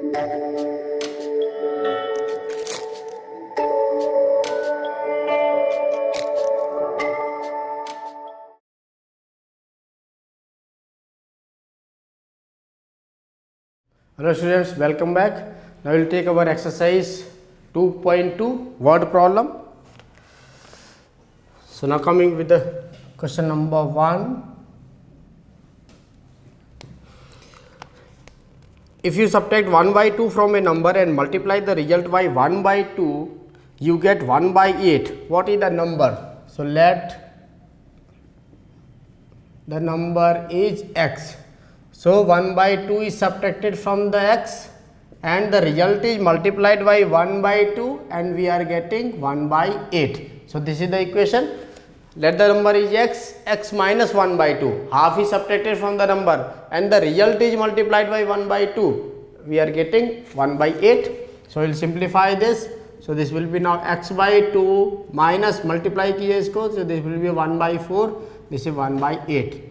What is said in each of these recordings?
Hello students, welcome back. Now we will take our exercise 2.2 word problem. So now coming with the question number 1. If you subtract 1 by 2 from a number and multiply the result by 1 by 2, you get 1 by 8. What is the number? So let the number is x. So 1 by 2 is subtracted from the x and the result is multiplied by 1 by 2 and we are getting 1 by 8. So this is the equation. Let the number is x, x minus 1 by 2. Half is subtracted from the number and the result is multiplied by 1 by 2. We are getting 1 by 8. So we will simplify this. So this will be now x by 2 minus multiply कीजिए इसको. So this will be 1 by 4. This is 1 by 8.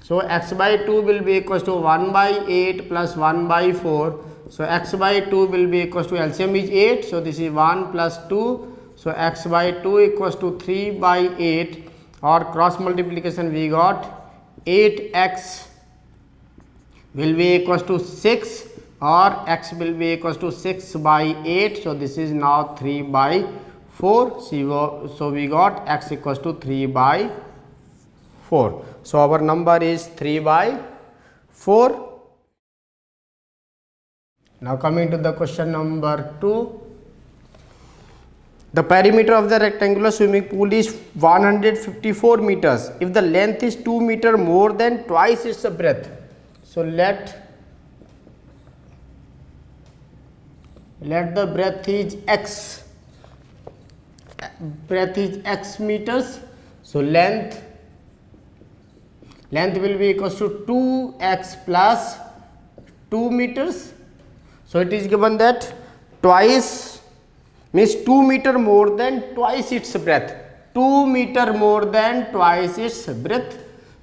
So x by 2 will be equals to 1 by 8 plus 1 by 4. So x by 2 will be equals to LCM is 8. So this is 1 plus 2. So x by 2 equals to 3 by 8 or cross multiplication we got 8x will be equals to 6 or x will be equals to 6 by 8. So this is now 3 by 4. So we got x equals to 3 by 4. So our number is 3 by 4. Now coming to the question number 2. The perimeter of the rectangular swimming pool is 154 meters. If the length is 2 meters more than twice its breadth. So let the breadth is x. Breadth is x meters. So length will be equals to 2x plus 2 meters. So it is given that twice means 2 meters more than twice its breadth. 2 meters more than twice its breadth.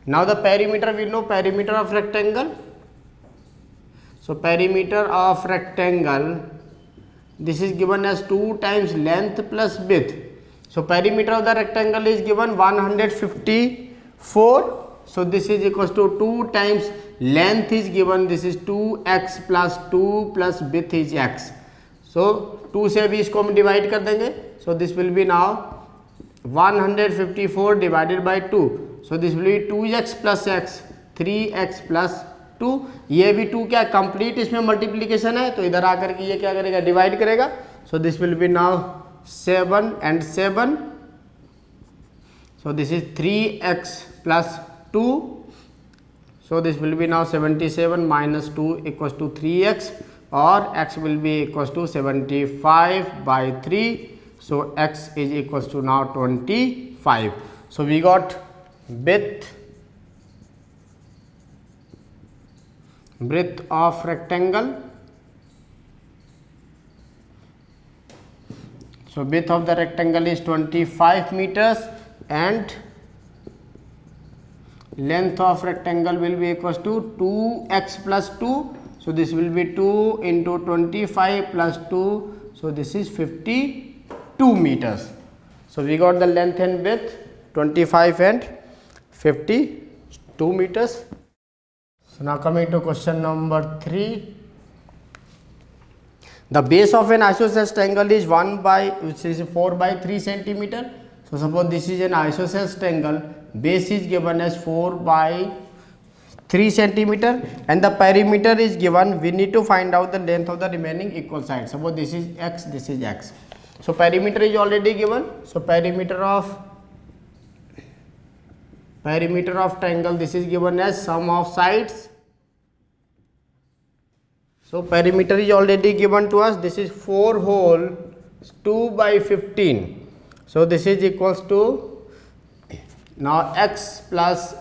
Now the perimeter, we know perimeter of rectangle. So perimeter of rectangle, this is given as 2 times length plus width. So perimeter of the rectangle is given 154. So this is equals to 2 times length is given, this is 2x plus 2 plus width is x. So 2 से भी इसको हम divide कर देंगे. So this will be now 154 divided by 2. So this will be 2x plus x, 3x plus 2. ये भी 2 क्या complete इसमें multiplication है तो इधर आकर के ये क्या करेगा divide करेगा. So this will be now 7 and 7. So this is 3x plus 2. So this will be now 77 minus 2 equals to 3x or x will be equals to 75 by 3. So x is equals to now 25. So we got width of rectangle. So width of the rectangle is 25 meters and length of rectangle will be equals to 2x plus 2. So this will be 2 into 25 plus 2. So this is 52 meters. So we got the length and width 25 and 52 meters. So now coming to question number 3. The base of an isosceles triangle is 4 by 3 centimeter. So suppose this is an isosceles triangle. Base is given as 4 by 3 centimeter and the perimeter is given. We need to find out the length of the remaining equal sides. Suppose this is x, this is x. So perimeter is already given. So perimeter of triangle, this is given as sum of sides. So perimeter is already given to us. This is 4 whole 2 by 15. So this is equals to now x plus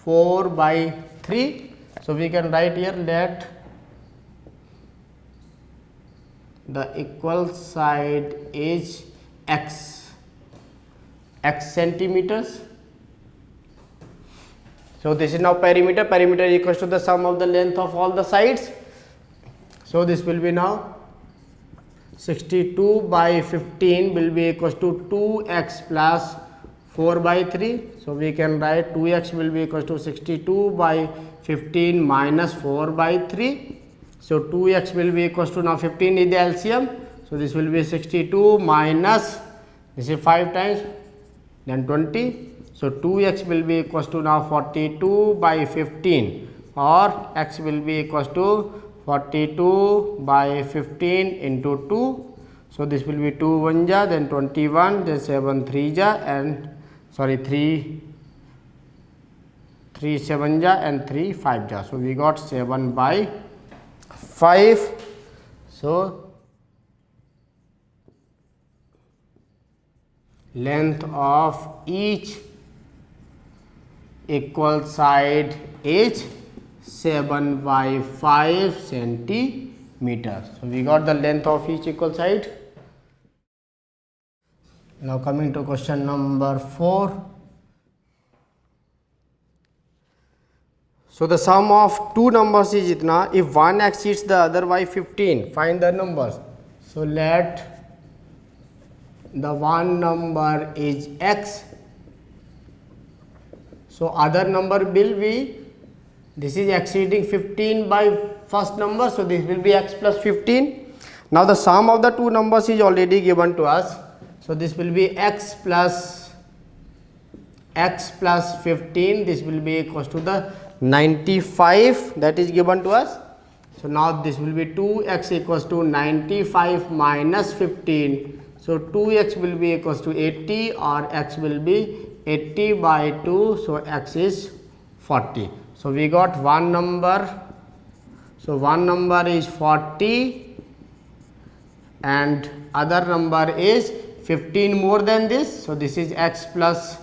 4 by 3. So we can write here let the equal side is x centimeters. So this is now perimeter. Perimeter is equals to the sum of the length of all the sides. So this will be now 62 by 15 will be equals to 2x plus 4 by 3. So we can write 2x will be equals to 62 by 15 minus 4 by 3. So 2x will be equals to, now 15 is the LCM. So this will be 62 minus, this is 5 times, then 20. So 2x will be equals to now 42 by 15, or x will be equals to 42 by 15 into 2. So this will be 2 1 ja, then 21, then 7 3 ja, and sorry 3 7 ja, and 3 5 ja. So we got 7 by 5. So length of each equal side is 7 by 5 centimeters. So we got the length of each equal side. Now coming to question number 4. So the sum of two numbers is itna, if one exceeds the other by 15, find the numbers. So let the one number is x, so other number will be, this is exceeding 15 by first number, so this will be x plus 15. Now the sum of the two numbers is already given to us, so this will be x plus 15, this will be equals to the 95 that is given to us. So now this will be 2x equals to 95 minus 15. So 2x will be equals to 80, or x will be 80 by 2. So x is 40. So we got one number. So one number is 40 and other number is 15 more than this. So this is x plus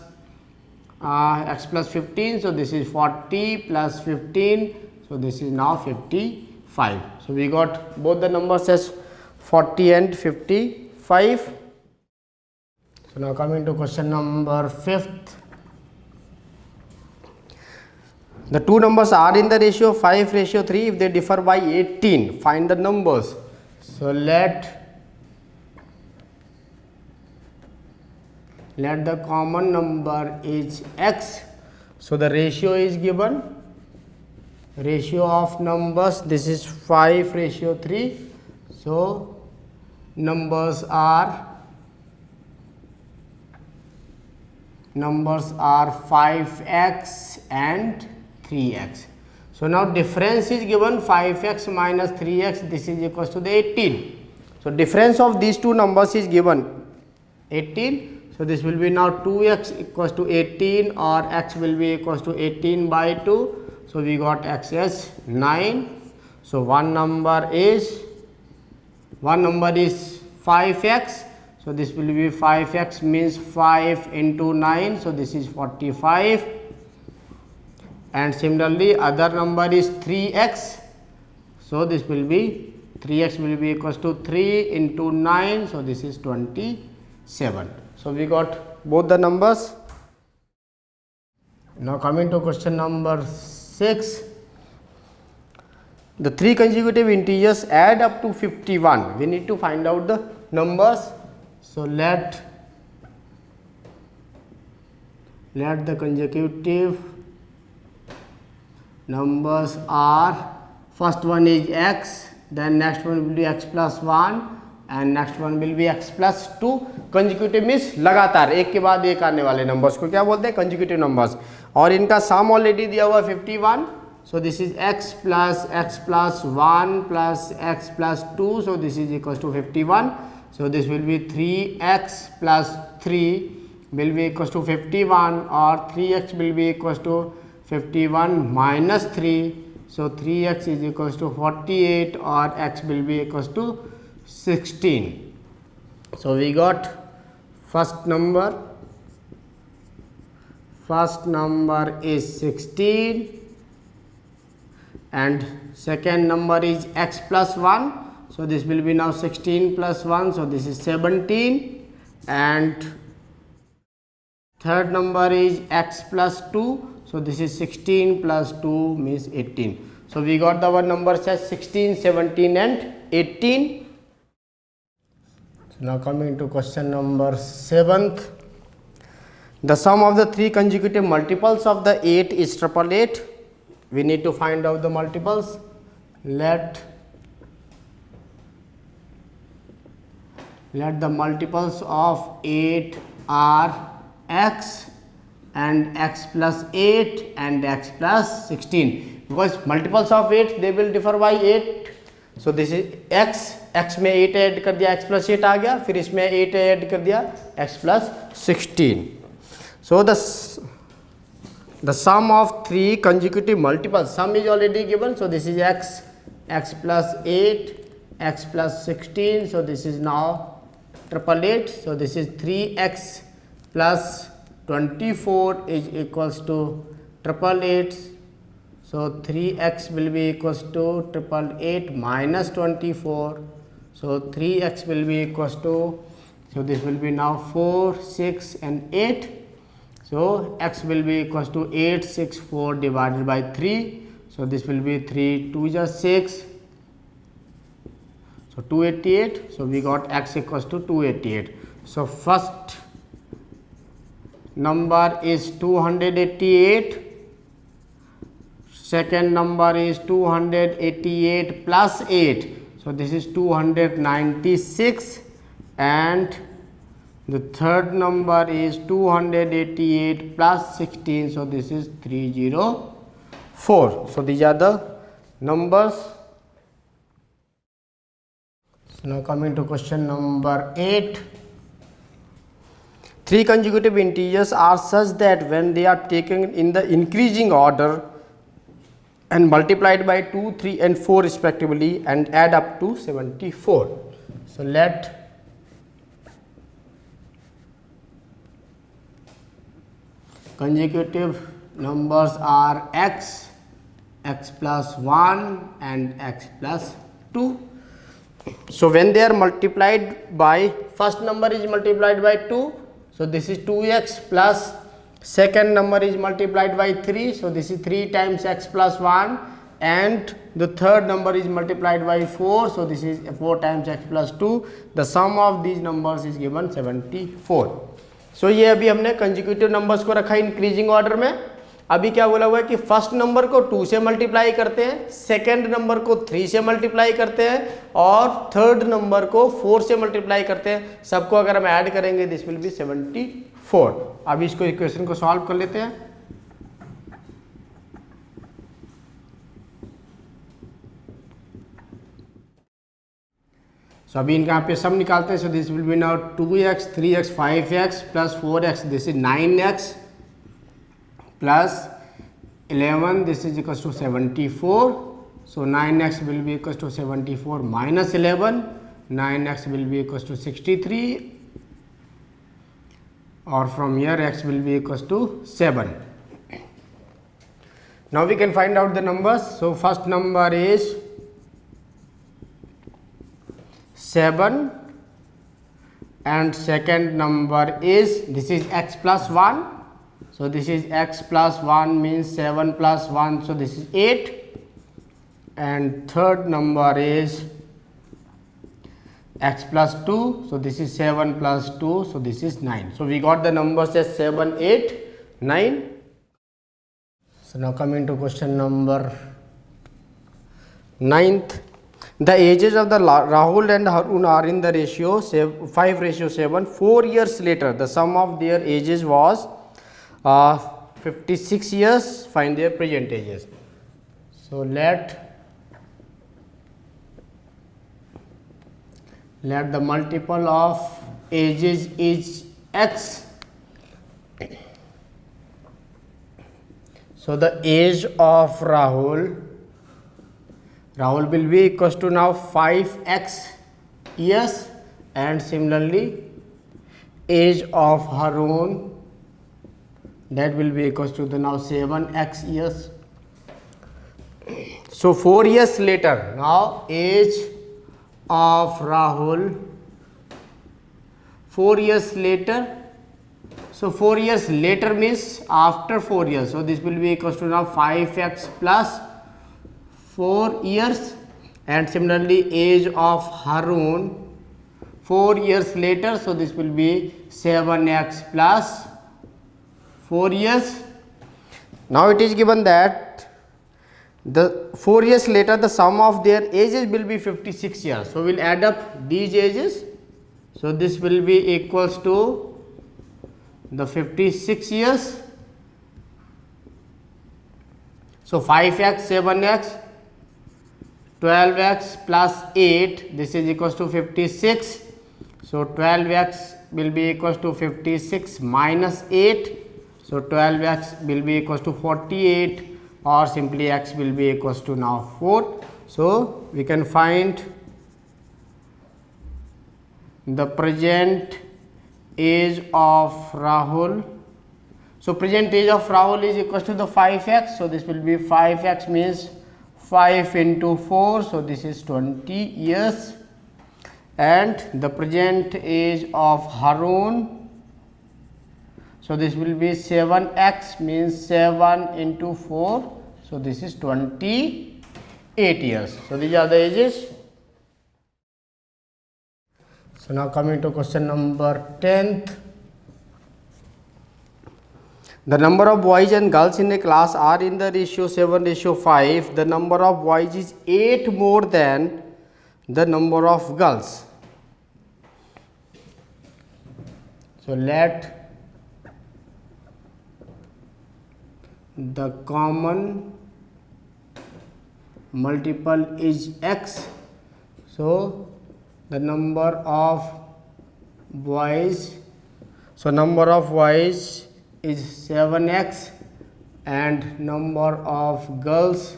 15. So this is 40 plus 15. So this is now 55. So we got both the numbers as 40 and 55. So now coming to question number 5th. The two numbers are in the ratio 5:3. If they differ by 18, find the numbers. So let the common number is x. So the ratio is given, ratio of numbers, this is 5:3. So numbers are 5x and 3x. So now difference is given, 5x minus 3x, this is equals to the 18. So difference of these two numbers is given 18. So this will be now 2x equals to 18, or x will be equals to 18 by 2. So we got x as 9. So one number is 5x. So this will be 5x means 5 into 9. So this is 45. And similarly other number is 3x. So this will be 3x will be equals to 3 into 9. So this is 27. So we got both the numbers. Now coming to question number 6. The three consecutive integers add up to 51. We need to find out the numbers. So let the consecutive numbers are, first one is x, then next one will be x plus 1 and next one will be x plus 2. consecutive means लगातार एक के बाद एक आने वाले numbers को क्या बोलते हैं, consecutive numbers. और इनका sum already दिया हुआ 51. So this is x plus 1 plus x plus 2. So this is equals to 51. So this will be 3x plus 3 will be equals to 51, or 3x will be equals to 51 minus 3. So 3x is equals to 48, or x will be equals to 16. So we got first number is 16 and second number is x plus 1. So this will be now 16 plus 1. So this is 17, and third number is x plus 2. So this is 16 plus 2 means 18. So we got the one numbers as 16, 17 and 18. So now coming to question number 7th. The sum of the three consecutive multiples of the 8 is 888. We need to find out the multiples. Let the multiples of 8 are x and x plus 8 and x plus 16, because multiples of 8 they will differ by 8. So this is x में 8 add कर दिया, x plus 8 आ गया, फिर इसमें 8 add कर दिया, x plus 16. So the sum of three consecutive multiples, sum is already given, so this is x plus 8, x plus 16, so this is now 888. So this is 3x plus 24 is equals to 888. So 3x will be equals to 888 minus 24. So 3x will be equals to, so this will be now 4, 6 and 8. So x will be equals to 864 divided by 3. So this will be 3 2 is 6. So 288. So we got x equals to 288. So first number is 288. Second number is 288 plus 8. So this is 296. And the third number is 288 plus 16. So this is 304. So these are the numbers. So now coming to question number 8. Three consecutive integers are such that when they are taken in the increasing order and multiplied by 2, 3 and 4 respectively and add up to 74. So let consecutive numbers are x, x plus 1 and x plus 2. So when they are multiplied by, first number is multiplied by 2, so this is 2x, plus second number is multiplied by 3, so this is 3 times x plus 1, and the third number is multiplied by 4, so this is 4 times x plus 2. The sum of these numbers is given 74. So ये अभी हमने consecutive numbers को रखा increasing order में. अभी क्या बोला हुआ है कि फर्स्ट नंबर को 2 से मल्टीप्लाई करते हैं, सेकंड नंबर को 3 से मल्टीप्लाई करते हैं और थर्ड नंबर को 4 से मल्टीप्लाई करते हैं. सबको अगर हम ऐड करेंगे दिस विल बी 74. अभी इसको इक्वेशन को सॉल्व कर लेते हैं. So अभी इनका यहाँ पे सम निकालते हैं. सो this will B now 2x 3x 5x plus 4x, this is 9x plus 11, this is equals to 74. So 9x will be equals to 74 minus 11, 9x will be equals to 63, or from here x will be equals to 7. Now we can find out the numbers. So first number is 7 and second number is, this is x plus 1. So this is x plus 1 means 7 plus 1, so this is 8, and third number is x plus 2, so this is 7 plus 2, so this is 9. So we got the numbers as 7, 8, 9. So now coming to question number 9th. The ages of the Rahul and Harun are in the ratio 5:7. 4 years later, the sum of their ages was 56 years. Find their present ages. So let the multiple of ages is x. So the age of Rahul will be equals to now 5x years, and similarly age of Harun, that will be equals to the now 7x years. So 4 years later, now age of Rahul 4 years later. So 4 years later means after 4 years. So this will be equals to now 5x plus 4 years, and similarly age of Harun 4 years later, so this will be 7x plus 4 years. Now it is given that the 4 years later the sum of their ages will be 56 years. So we will add up these ages. So this will be equals to the 56 years. So 5x, 7x, 12x plus 8, this is equals to 56. So 12x will be equals to 56 minus 8. So 12x will be equals to 48, or simply x will be equals to now 4. So we can find the present age of Rahul. So present age of Rahul is equals to the 5x. So this will be 5x means 5 into 4. So this is 20 years. And the present age of Harun, so this will be 7x means 7 into 4. So this is 28 years. So these are the ages. So now coming to question number 10th. The number of boys and girls in a class are in the ratio 7:5. The number of boys is 8 more than the number of girls. So let the common multiple is x. So the number of boys, so number of boys is 7x and number of girls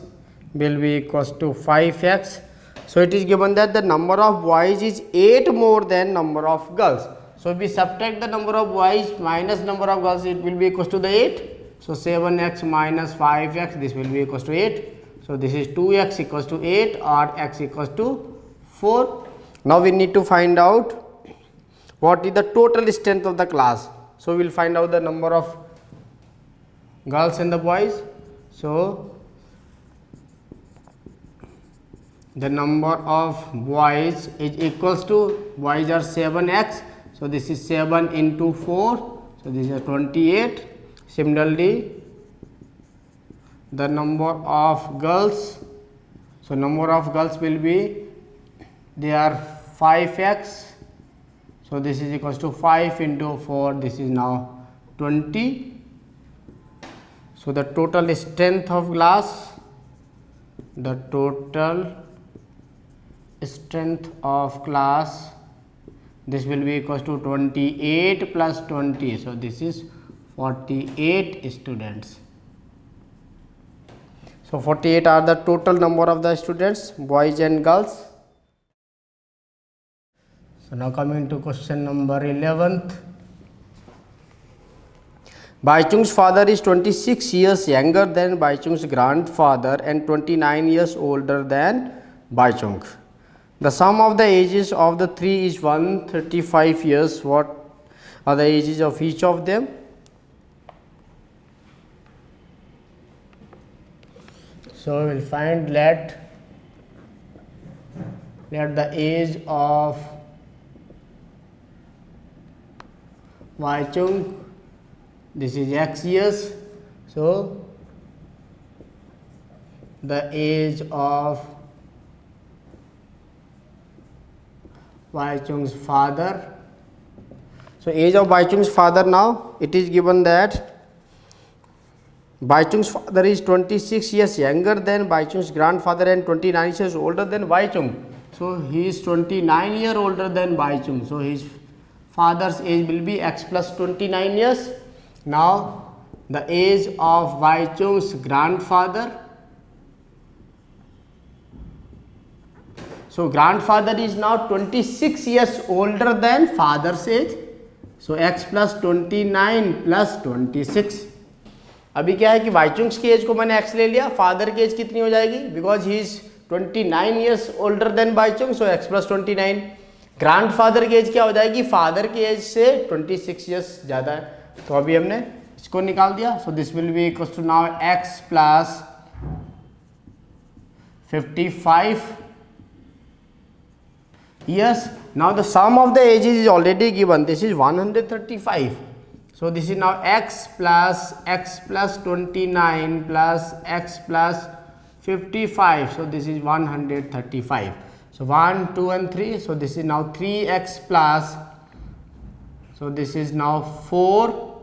will be equals to 5x. So it is given that the number of boys is 8 more than number of girls. So if we subtract the number of boys minus number of girls, it will be equals to the 8. So 7x minus 5x, this will be equals to 8. So this is 2x equals to 8 or x equals to 4. Now we need to find out what is the total strength of the class. So we will find out the number of girls and the boys. So the number of boys is equals to, boys are 7x. So this is 7 into 4. So this is 28. Similarly, the number of girls, so number of girls will be, they are 5x. So this is equals to 5 into 4. This is now 20. So the total strength of class, the total strength of class, this will be equals to 28 plus 20. So this is 48 students. So 48 are the total number of the students, boys and girls. So now coming to question number 11th. Baichung's father is 26 years younger than Baichung's grandfather and 29 years older than Baichung. The sum of the ages of the three is 135 years. What are the ages of each of them? So we will find let the age of Baichung, this is x years. So the age of Baichung's father. So age of Baichung's father, now it is given that Baichung's father is 26 years younger than Baichung's grandfather and 29 years older than Baichung. So he is 29 years older than Baichung. So his father's age will be x plus 29 years. Now the age of Baichung's grandfather. So grandfather is now 26 years older than father's age. So x plus 29 plus 26. अभी क्या है कि बाइचुंग्स की as को मैंने x ले लिया, father की एज कितनी हो जाएगी, because he is 29 years older than Bhaichung, so x plus 29. Grandfather की एज क्या हो जाएगी, फादर की एज से 26 ईयर्स ज़्यादा है, तो अभी हमने इसको निकाल दिया. So this will be equals to now x plus 55 years. Now the sum of the ages is already given. This is 135. So this is now x plus 29 plus x plus 55. So this is 135. So 1, 2 and 3. So this is now 3x plus. So this is now 4.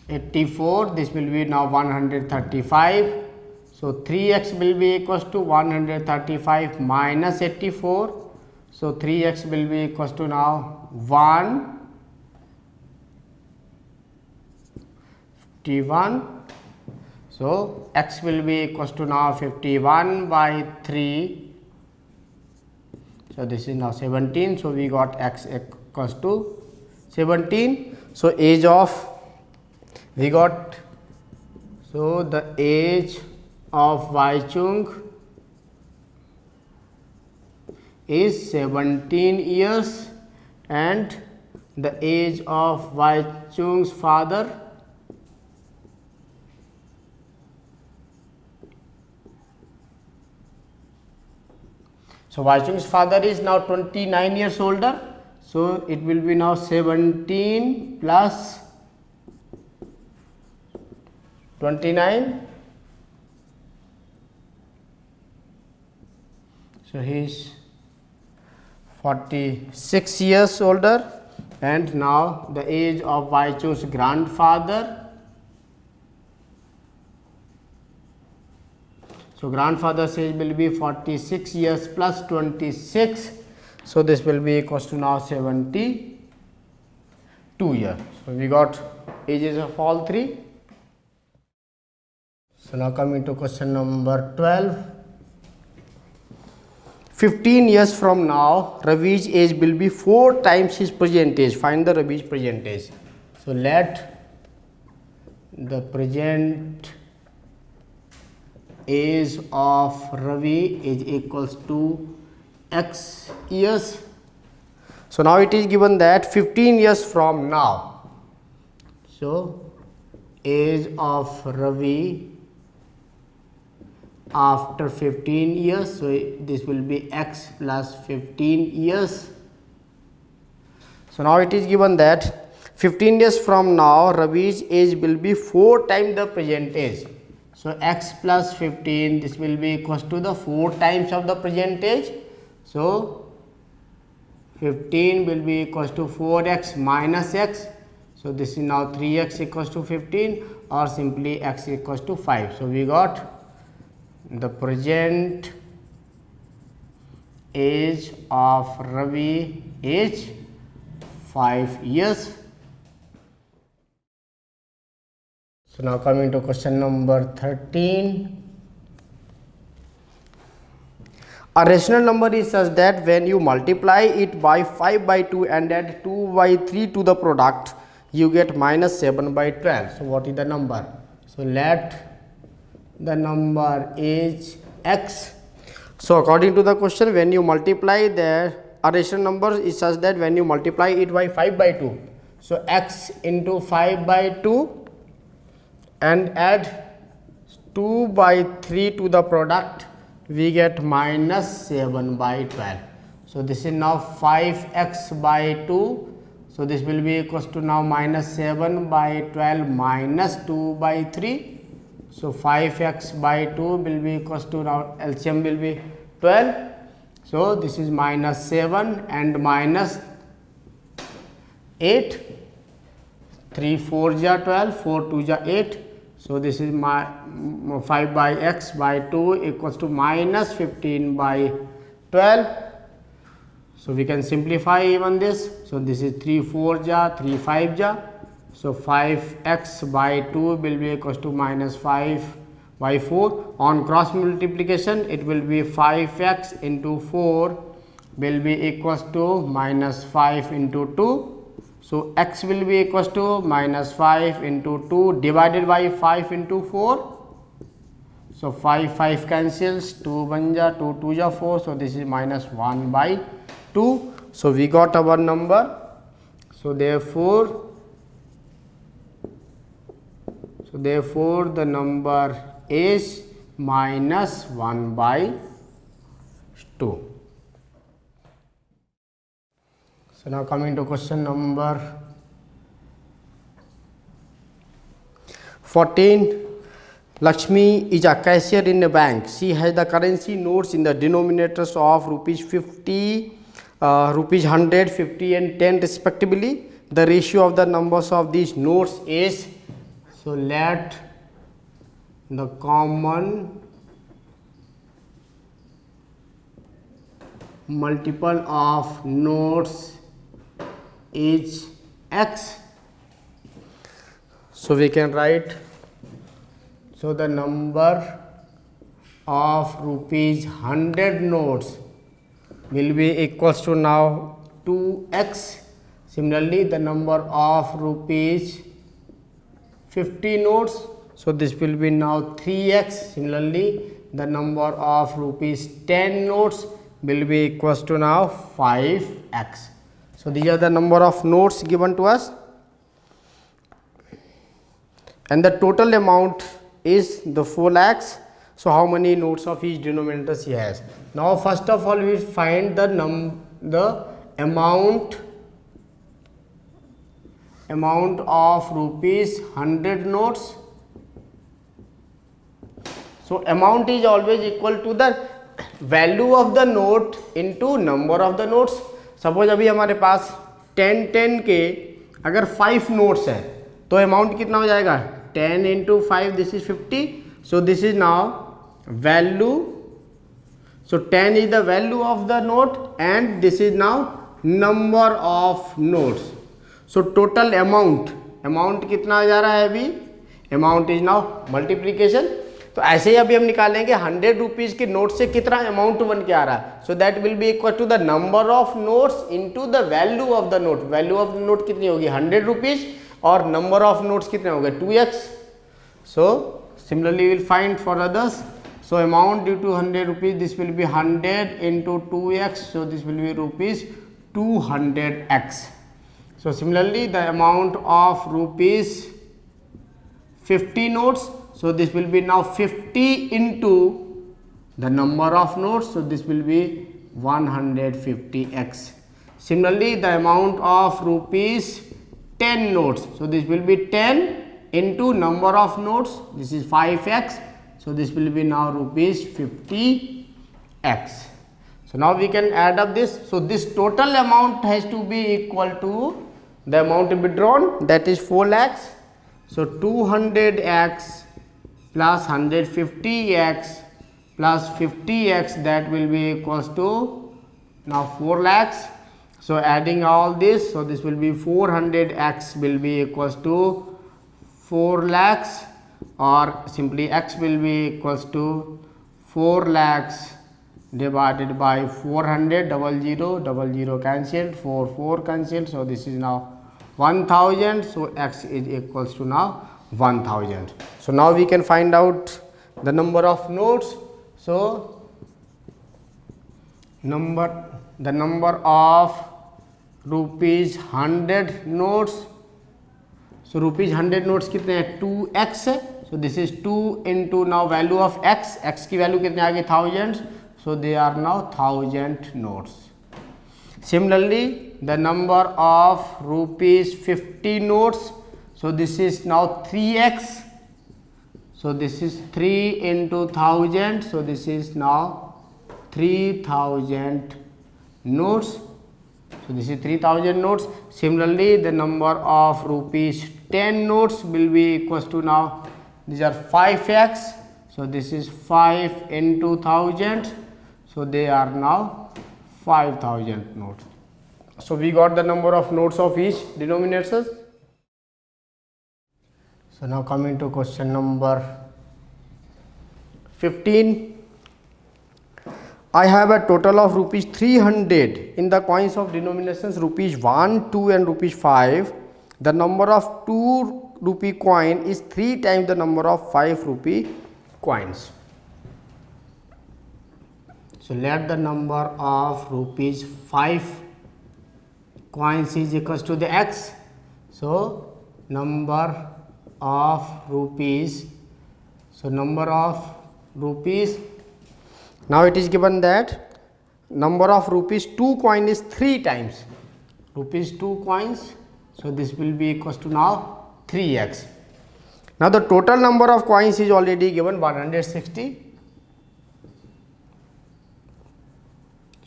84. This will be now 135. So 3x will be equals to 135 minus 84. So 3x will be equals to now 51. So x will be equals to now 51 by 3. So this is now 17. So we got x equals to 17. So age of we got, so the age of Wai Chung is 17 years and the age of Wai Chung's father so Wai Chung's father is now 29 years older. So it will be now 17 plus 29. So he is 46 years older and now the age of Wai Chung's grandfather. So grandfather's age will be 46 years plus 26. So this will be equals to now 72 years. So we got ages of all three. So now coming to question number 12. 15 years from now, Ravi's age will be 4 times his present age. Find the Ravi's present age. So let the present age of Ravi is equals to x years. So now it is given that 15 years from now. So age of Ravi after 15 years, so this will be x plus 15 years. So now it is given that 15 years from now Ravi's age will be 4 times the present age. So x plus 15, this will be equals to the 4 times of the present age. So 15 will be equals to 4x minus x. So this is now 3x equals to 15 or simply x equals to 5. So we got the present age of Ravi is 5 years. So now coming to question number 13. A rational number is such that when you multiply it by 5 by 2 and add 2 by 3 to the product, you get minus 7 by 12. So what is the number? So let the number is x. So according to the question, when you multiply the a rational number is such that when you multiply it by 5 by 2, so x into 5 by 2 and add 2 by 3 to the product, we get minus 7 by 12. So this is now 5x by 2. So this will be equals to now minus 7 by 12 minus 2 by 3. So 5x by 2 will be equals to now LCM will be 12. So this is minus 7 and minus 8. 3 4 ja 12, 4 2 ja 8. So this is my 5 by x by 2 equals to minus 15 by 12. So we can simplify even this. So this is 3 4 ja, 3 5 ja. So 5x by 2 will be equals to minus 5 by 4. On cross multiplication, it will be 5x into 4 will be equals to minus 5 into 2. So x will be equals to minus 5 into 2 divided by 5 into 4. So 5 cancels, 2 1 ja, 2 2 ja 4. So this is minus 1 by 2. So we got our number. So therefore So therefore the number is minus 1 by 2. So now coming to question number 14. Lakshmi is a cashier in a bank. She has the currency notes in the denominators of rupees 50, rupees 100, 50 and 10 respectively. The ratio of the numbers of these notes is, so let the common multiple of notes is x. So we can write, so the number of rupees 100 notes will be equals to now 2x. Similarly, the number of rupees 50 notes, so this will be now 3x. Similarly, the number of rupees 10 notes will be equals to now 5x. So these are the number of notes given to us, and the total amount is the 4 lakhs. So how many notes of each denominator she has? Now first of all we find the amount of rupees 100 notes. So amount is always equal to the value of the note into number of the notes. Suppose अभी हमारे पास 10 के अगर 5 notes है तो amount कितना हो जाएगा 10 into 5, this is 50. So this is now value. So 10 is the value of the note and this is now number of notes. So total amount कितना जा रहा है अभी, amount is now multiplication. तो ऐसे ही अभी हम निकालेंगे 100 रुपीज के नोट से कितना अमाउंट बन के आ रहा है. So that will be equal to the number of notes into the value of the note. Value of the note कितनी होगी 100 रुपीज और नंबर ऑफ नोट्स कितने हो गए 2x. So similarly will find for others. So amount due to 100 rupees, this will be 100 into 2x. So this will be rupees 200x. So similarly the amount of rupees 50 notes, so this will be now 50 into the number of notes, so this will be 150x. Similarly the amount of rupees 10 notes, so this will be 10 into number of notes, this is 5x, so this will be now rupees 50x. So now we can add up this. So this total amount has to be equal to the amount withdrawn, that is 4 lakhs. So 200x plus 150x plus 50x, that will be equals to now 4 lakhs. So adding all this, so this will be 400x will be equals to 4 lakhs, or simply x will be equals to 4 lakhs divided by 400. 00 cancelled, 4 cancelled, so this is now 1000. So x is equals to now 1000. So now we can find out the number of notes. So the number of rupees 100 notes. So rupees 100 notes कितने हैं 2x है. So this is 2 into now value of x. x की value कितने आ गई thousands. So they are now 1000 notes. Similarly the number of rupees 50 notes. So this is now 3x. So this is 3 into 1000. So this is now 3000 notes. So this is 3000 notes. Similarly the number of rupees 10 notes will be equals to now, these are 5x. So this is 5 into 1000. So they are now 5000 notes. So we got the number of notes of each denominators. So now coming to question number 15. I have a total of rupees 300 in the coins of denominations rupees 1, 2 and rupees 5. The number of 2 rupee coin is 3 times the number of 5 rupee coins. So let the number of rupees 5 coins is equals to the x. So number of rupees. So number of rupees, now it is given that number of rupees 2 coin is 3 times rupees 2 coins. So this will be equals to now 3x. Now the total number of coins is already given 160.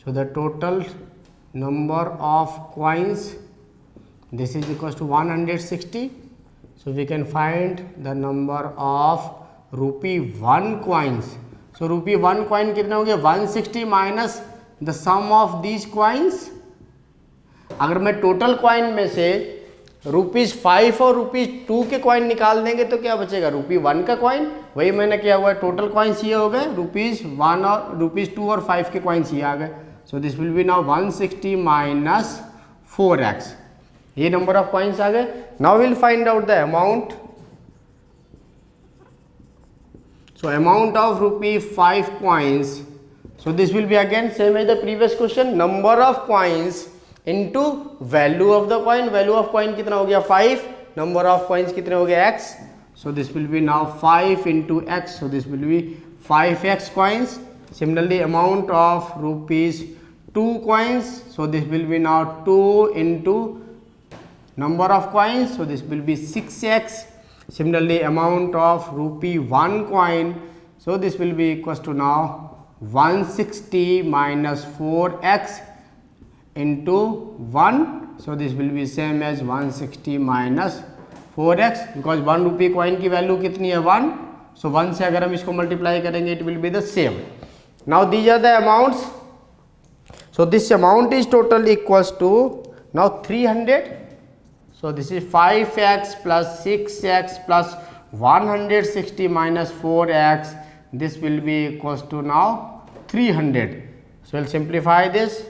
So the total number of coins, this is equals to 160. So we can find the number of rupee 1 coins. So rupee 1 coin कितने हो गए 160 minus the sum of these coins. अगर मैं total coin में से rupees 5 और rupees 2 के coin निकाल देंगे तो क्या बचेगा रुपी 1 का कॉइन. वही मैंने किया हुआ है. टोटल कॉइन्स ये हो गए रुपीज़ 1 और रुपीज़ 2 और 5 के कॉइन्स ये आ गए. सो this will B now 160 minus 4x. ये नंबर ऑफ कॉइन्स आ गए. Now will find out the amount. So amount of rupee 5 coins. So this will be again same as the previous question. Number of coins into value of the coin. Value of coin कितना हो गया 5. Number of coins कितने हो गया x. So this will be now 5 into x. So this will be 5x coins. Similarly amount of rupees 2 coins. So this will be now 2 into number of coins. So this will be 6x. Similarly amount of rupee 1 coin. So this will be equals to now 160 minus 4x into 1. So this will be same as 160 minus 4x because 1 rupee coin की value कितनी है 1. So 1 से अगर हम इसको multiply करेंगे it will be the same. Now these are the amounts. So this amount is total equals to now 300. So this is 5x plus 6x plus 160 minus 4x. This will be equals to now 300. So we'll simplify this.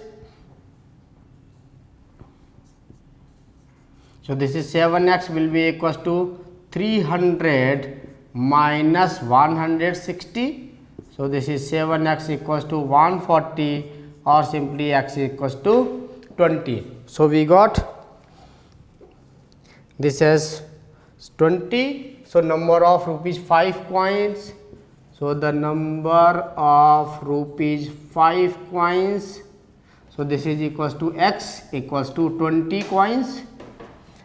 So this is 7x will be equals to 300 minus 160. So this is 7x equals to 140 or simply x equals to 20. So we got this as 20. So number of rupees 5 coins. So the number of rupees 5 coins. So this is equals to x equals to 20 coins.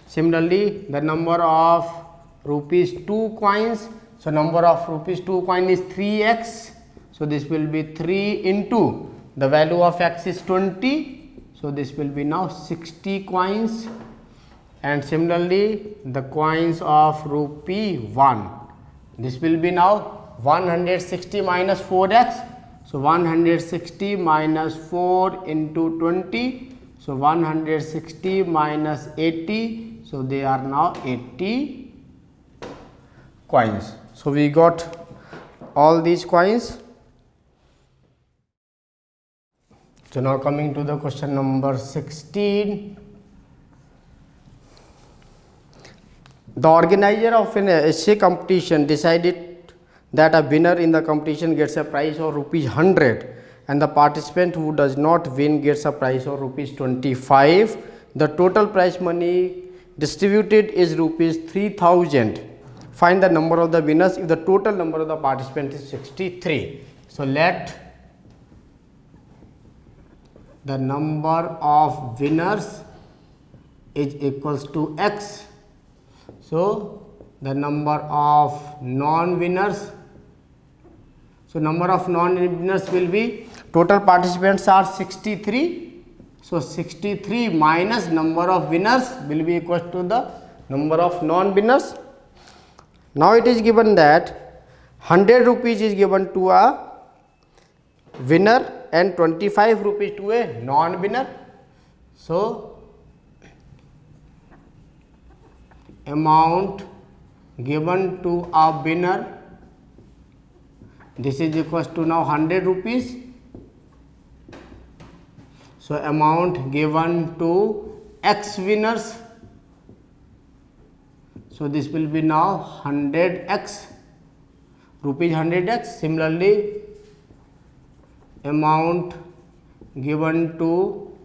Similarly the number of rupees 2 coins. So number of rupees 2 coin is 3x. So this will be 3 into the value of x is 20. So this will be now 60 coins. And similarly the coins of rupee 1, this will be now 160 minus 4x. So 160 minus 4 into 20. So 160 minus 80. So they are now 80 coins. So we got all these coins. So now coming to the question number 16. The organizer of an essay competition decided that a winner in the competition gets a prize of rupees 100 and the participant who does not win gets a prize of rupees 25. The total prize money distributed is rupees 3000. Find the number of the winners if the total number of the participants is 63. So let the number of winners is equals to x. So the number of non-winners. So number of non-winners will be, total participants are 63. So 63 minus number of winners will be equal to the number of non-winners. Now it is given that 100 rupees is given to a winner and 25 rupees to a non-winner. So amount given to a winner, this is equals to now 100 rupees. So amount given to x winners, so this will be now 100x rupees 100x. Similarly amount given to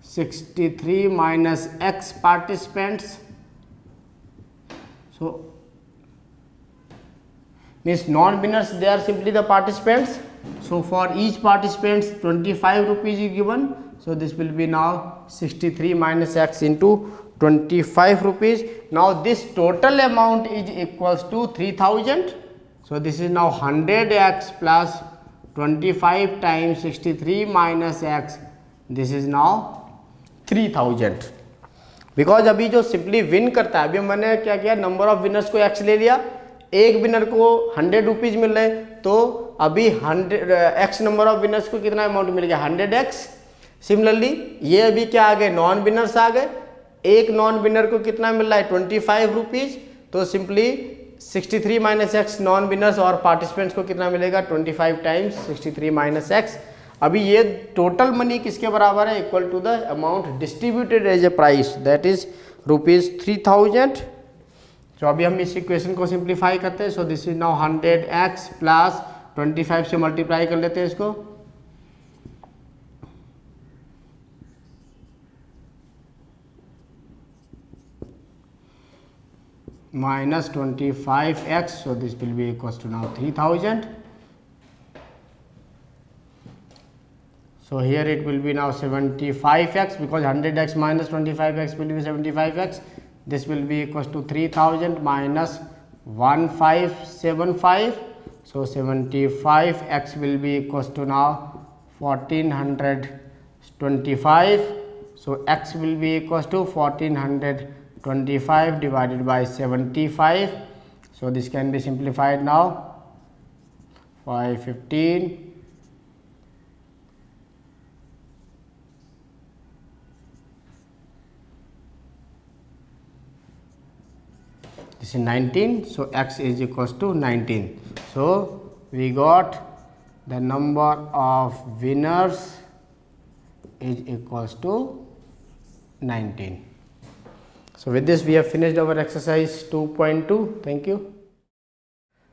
63 minus x participants, so means non-winners, they are simply the participants. So for each participants 25 rupees is given. So this will be now 63 minus x into 25 rupees. Now this total amount is equals to 3000. So this is now 100x plus 25 times 63 minus x. This is now 3000. Because अभी जो simply win करता है, अभी मैंने क्या किया, number of winners को x ले लिया, एक विनर को 100 रुपीज़ मिल रहे, तो अभी 100x नंबर ऑफ विनर्स को कितना अमाउंट मिल गया, 100x. सिमिलरली ये अभी क्या आ गए, नॉन विनर्स आ गए, एक नॉन विनर को कितना मिल रहा है, 25 रुपीज़. तो simply 63 minus x non winners और पार्टिसिपेंट्स को कितना मिलेगा, 25 टाइम्स 63 माइनस एक्स. अभी ये टोटल मनी किसके बराबर है, equal to the amount distributed as a price, that is ₹3000. तो अभी हम इस इक्वेशन को सिंप्लीफाई करते हैं. So this is now 100x plus 25 से मल्टीप्लाई कर लेते हैं इसको. minus 25x, so this will be equals to now 3000. So here it will be now 75x, because 100x minus 25x will be 75x. This will be equals to 3000 minus 1575. So 75x will be equals to now 1425. So x will be equals to 1425 divided by 75. So this can be simplified now. 515 this is 19. So x is equals to 19. So we got the number of winners is equals to 19. So with this we have finished our exercise 2.2. Thank you.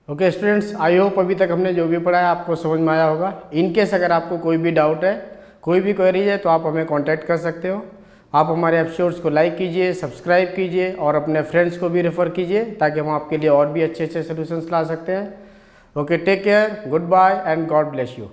Okay students, I hope अभी तक हमने जो भी पढ़ा है आपको समझ में आया होगा. इनकेस अगर आपको कोई भी डाउट है, कोई भी क्वेरी है, तो आप हमें कांटेक्ट कर सकते हो. आप हमारे एपिसोड्स को लाइक कीजिए, सब्सक्राइब कीजिए और अपने फ्रेंड्स को भी रेफ़र कीजिए, ताकि हम आपके लिए और भी अच्छे अच्छे सोल्यूशंस ला सकते हैं. Okay, take care, goodbye and God bless you.